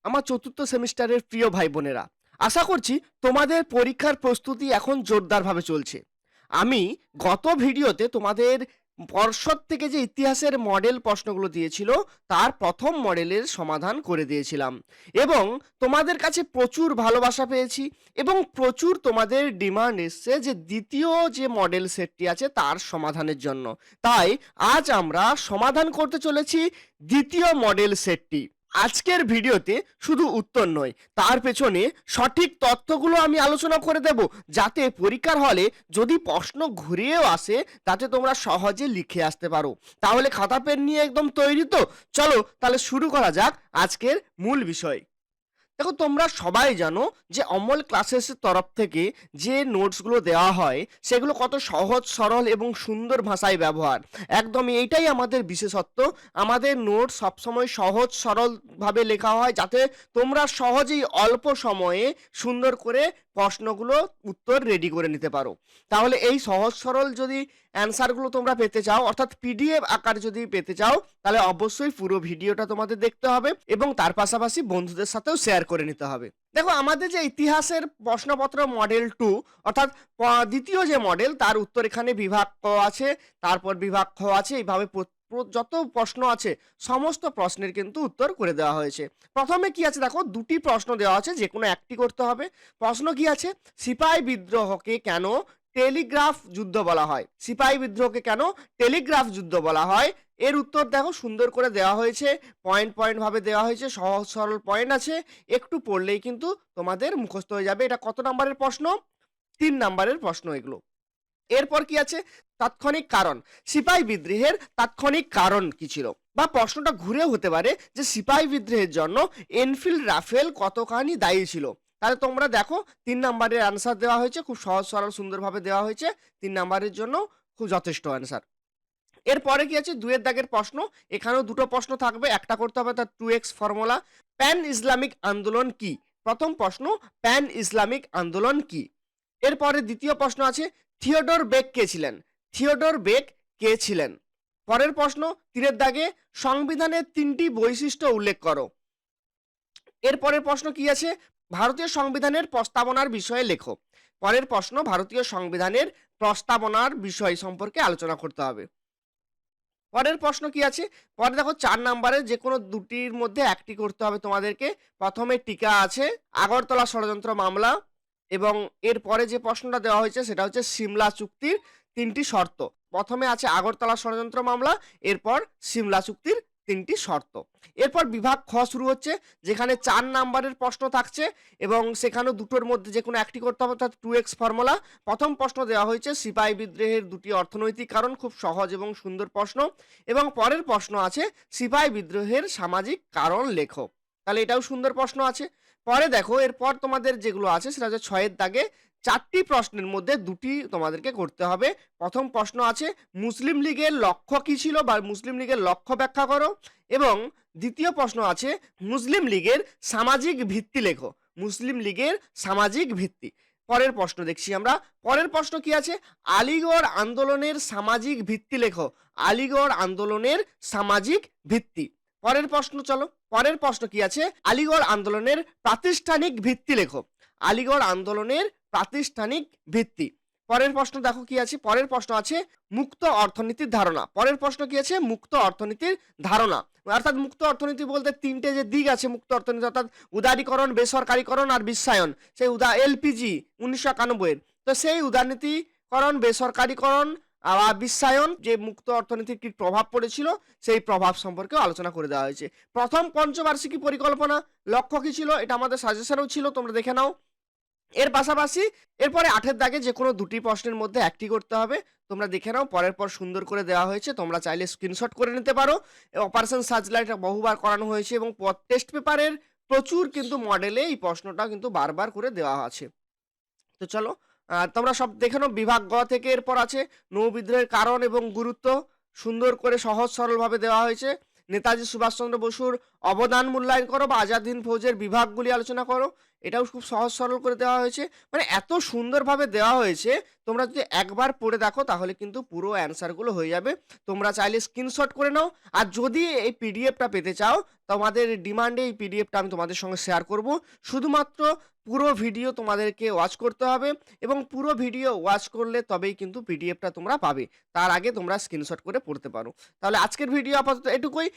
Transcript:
আমার চতুর্থ সেমিস্টারের প্রিয় ভাই বোনেরা, আশা করছি তোমাদের পরীক্ষার প্রস্তুতি এখন জোরদারভাবে চলছে। আমি গত ভিডিওতে তোমাদের পর্ষদ থেকে যে ইতিহাসের মডেল প্রশ্নগুলো দিয়েছিল তার প্রথম মডেলের সমাধান করে দিয়েছিলাম এবং তোমাদের কাছে প্রচুর ভালোবাসা পেয়েছি এবং প্রচুর তোমাদের ডিমান্ড এসছে যে দ্বিতীয় যে মডেল সেটটি আছে তার সমাধানের জন্য। তাই আজ আমরা সমাধান করতে চলেছি দ্বিতীয় মডেল সেটটি। আজকের ভিডিওতে শুধু উত্তর নয়, তার পেছনে সঠিক তথ্যগুলো আমি আলোচনা করে দেব, যাতে পরীক্ষার হলে যদি প্রশ্ন ঘুরিয়েও আসে তাতে তোমরা সহজে লিখে আসতে পারো। তাহলে খাতা পেন নিয়ে একদম তৈরি তো? চলো তাহলে শুরু করা যাক আজকের মূল বিষয়। দেখো, তোমরা সবাই জানো যে অমল ক্লাসেসের তরফ থেকে যে নোটসগুলো দেওয়া হয় সেগুলো কত সহজ সরল এবং সুন্দর ভাষায় ব্যবহার। একদমই এইটাই আমাদের বিশেষত্ব। আমাদের নোট সবসময় সহজ সরলভাবে লেখা হয় যাতে তোমরা সহজেই অল্প সময়ে সুন্দর করে প্রশ্নগুলো উত্তর রেডি করে নিতে পারো। তাহলে এই সহজ সরল যদি অ্যান্সারগুলো তোমরা পেতে চাও, অর্থাৎ পিডিএফ আকার যদি পেতে চাও, তাহলে অবশ্যই পুরো ভিডিওটা তোমাদের দেখতে হবে এবং তার পাশাপাশি বন্ধুদের সাথেও শেয়ার করে নিতে হবে। দেখো, আমাদের যে ইতিহাসের প্রশ্নপত্র মডেল 2 অর্থাৎ দ্বিতীয় যে মডেল, তার উত্তর এখানে বিভাগ ক আছে, তারপর বিভাগ খ আছে, এইভাবে যত প্রশ্ন আছে সমস্ত প্রশ্নের কিন্তু উত্তর করে দেওয়া হয়েছে। প্রথমে কি আছে দেখো, দুটি প্রশ্ন দেওয়া আছে, যে কোনো একটি করতে হবে। প্রশ্ন কি আছে, সিপাহি বিদ্রোহকে কেন টেলিগ্রাফ যুদ্ধ বলা হয়? সিপাহি বিদ্রোহকে কেন টেলিগ্রাফ যুদ্ধ বলা হয়? এর উত্তর দেখো সুন্দর করে দেওয়া হয়েছে, পয়েন্ট পয়েন্ট ভাবে দেওয়া হয়েছে, সহজ সরল পয়েন্ট আছে, একটু পড়লেই কিন্তু তোমাদের মুখস্থ হয়ে যাবে। এটা কত নাম্বারের প্রশ্ন? 3 নাম্বারের প্রশ্ন এগুলো। এরপর কি আছে, তাৎক্ষণিক কারণ। সিপাহি বিদ্রোহের তাৎক্ষণিক কারণ কি ছিল? বা প্রশ্নটা ঘুরেও হতে পারে যে সিপাহি বিদ্রোহের জন্য এনফিল্ড রাফেল কতখানি দায়ী ছিল। তাহলে তোমরা দেখো 3 নাম্বারের আনসার দেওয়া হয়েছে, খুব সহজ সরল সুন্দরভাবে দেওয়া হয়েছে, 3 নাম্বারের জন্য খুব যথেষ্ট আনসার। এরপরে কি আছে, 2 এর দাগের প্রশ্ন। এখানেও দুটো প্রশ্ন থাকবে, একটা করতে হবে তার 2x ফর্মুলা। প্যান ইসলামিক আন্দোলন কি? প্রথম প্রশ্ন, প্যান ইসলামিক আন্দোলন কি? এরপরে দ্বিতীয় প্রশ্ন আছে, থিওডর বেক কে ছিলেন? থিওডর বেক কে ছিলেন? পরের প্রশ্ন, 3 দাগে সংবিধানের 3টি বৈশিষ্ট্য উল্লেখ করো। এরপরের প্রশ্ন কি আছে, ভারতীয় সংবিধানের প্রস্তাবনার বিষয়ে লেখো। পরের প্রশ্ন, ভারতীয় সংবিধানের প্রস্তাবনার বিষয় সম্পর্কে আলোচনা করতে হবে। পরের প্রশ্ন কি আছে, পরে দেখো 4 নাম্বারের যে কোনো দুটির মধ্যে একটি করতে হবে তোমাদেরকে। প্রথমে টিকা আছে আগরতলা ষড়যন্ত্র মামলা, এবং এর পরে যে প্রশ্নটা দেওয়া হয়েছে সেটা হচ্ছে সিমলা চুক্তির 3টি শর্ত। প্রথমে আছে আগরতলা ষড়যন্ত্র মামলা, এরপর সিমলা চুক্তির 3টি শর্ত। এরপর বিভাগ খ শুরু হচ্ছে, যেখানে 4 নাম্বারের প্রশ্ন থাকছে এবং সেখানেও দুটোর মধ্যে যে কোনো একটি করতে হবে, অর্থাৎ 2x ফর্মুলা। প্রথম প্রশ্ন দেওয়া হয়েছে সিপাহি বিদ্রোহের 2টি অর্থনৈতিক কারণ, খুব সহজ এবং সুন্দর প্রশ্ন। এবং পরের প্রশ্ন আছে সিপাহি বিদ্রোহের সামাজিক কারণ লেখো। তাহলে এটাও সুন্দর প্রশ্ন আছে। পরে দেখো, এরপর তোমাদের যেগুলো আছে সেটা হচ্ছে 6 দাগে 4টি প্রশ্নের মধ্যে 2টি তোমাদেরকে করতে হবে। প্রথম প্রশ্ন আছে, মুসলিম লীগের লক্ষ্য কি ছিল বা মুসলিম লীগের লক্ষ্য ব্যাখ্যা করো। এবং দ্বিতীয় প্রশ্ন আছে, মুসলিম লীগের সামাজিক ভিত্তি লেখো। মুসলিম লীগের সামাজিক ভিত্তি। পরের প্রশ্ন দেখছি আমরা। পরের প্রশ্ন কি আছে, আলিগড় আন্দোলনের সামাজিক ভিত্তি লেখো। আলিগড় আন্দোলনের সামাজিক ভিত্তি। পরের প্রশ্ন চলো, পরের প্রশ্ন কি আছে, আলিগড় আন্দোলনের প্রাতিষ্ঠানিক ভিত্তি লেখো। আলিগড় আন্দোলনের প্রাতিষ্ঠানিক ভিত্তি। পরের প্রশ্ন দেখো কি আছে, পরের প্রশ্ন আছে মুক্ত অর্থনীতির ধারণা। পরের প্রশ্ন কি আছে, মুক্ত অর্থনীতির ধারণা। অর্থাৎ মুক্ত অর্থনীতি বলতে 3টে যে দিক আছে মুক্ত অর্থনীতি, অর্থাৎ উদারীকরণ, বেসরকারীকরণ আর বিশ্বায়ন। সেই এলপিজি 1991, তো সেই উদারনীতিকরণ, বেসরকারীকরণ আর বিশ্বায়ন, যে মুক্ত অর্থনীতির কি প্রভাব পড়েছিল সেই প্রভাব সম্পর্কেও আলোচনা করে দেওয়া হয়েছে। প্রথম পঞ্চবার্ষিকী পরিকল্পনা লক্ষ্য কি ছিল, এটা আমাদের সাজেশনেও ছিল, তোমরা দেখে নাও। এর পাশাপাশি এরপরে 8 দাগে যে কোনো দুটি প্রশ্নের মধ্যে একটি করতে হবে, তোমরা দেখে নাও। পরের পর সুন্দর করে দেওয়া হয়েছে, তোমরা চাইলে স্ক্রিনশট করে নিতে পারো। অপারেশন সার্চলাইট বহুবার করানো হয়েছে এবং টেস্ট পেপারের প্রচুর কিন্তু মডেলে এই প্রশ্নটা কিন্তু বারবার করে দেওয়া আছে। তো চলো তোমরা সব দেখে নাও। বিভাগ গ থেকে এরপর আছে নৌ বিদ্রোহের কারণ এবং গুরুত্ব, সুন্দর করে সহজ সরলভাবে দেওয়া হয়েছে। নেতাজি সুভাষচন্দ্র বসুর অবদান মূল্যায়ন করো বা আজাদ হিন্দ ফৌজের বিভাগগুলি আলোচনা করো। এটাও খুব সহজ সরল করে দেওয়া হয়েছে। মানে এত সুন্দরভাবে দেওয়া হয়েছে, তোমরা যদি একবার পড়ে দেখো তাহলে কিন্তু পুরো অ্যান্সারগুলো হয়ে যাবে। তোমরা চাইলে স্ক্রিনশট করে নাও। আর যদি এই পিডিএফটা পেতে চাও, তোমাদের ডিমান্ডে এই পিডিএফটা আমি তোমাদের সঙ্গে শেয়ার করব। শুধুমাত্র পুরো ভিডিও তোমাদেরকে ওয়াচ করতে হবে এবং পুরো ভিডিও ওয়াচ করলে তবেই কিন্তু পিডিএফটা তোমরা পাবে। তার আগে তোমরা স্ক্রিনশট করে পড়তে পারো। তাহলে আজকের ভিডিও আপাতত এটুকুই।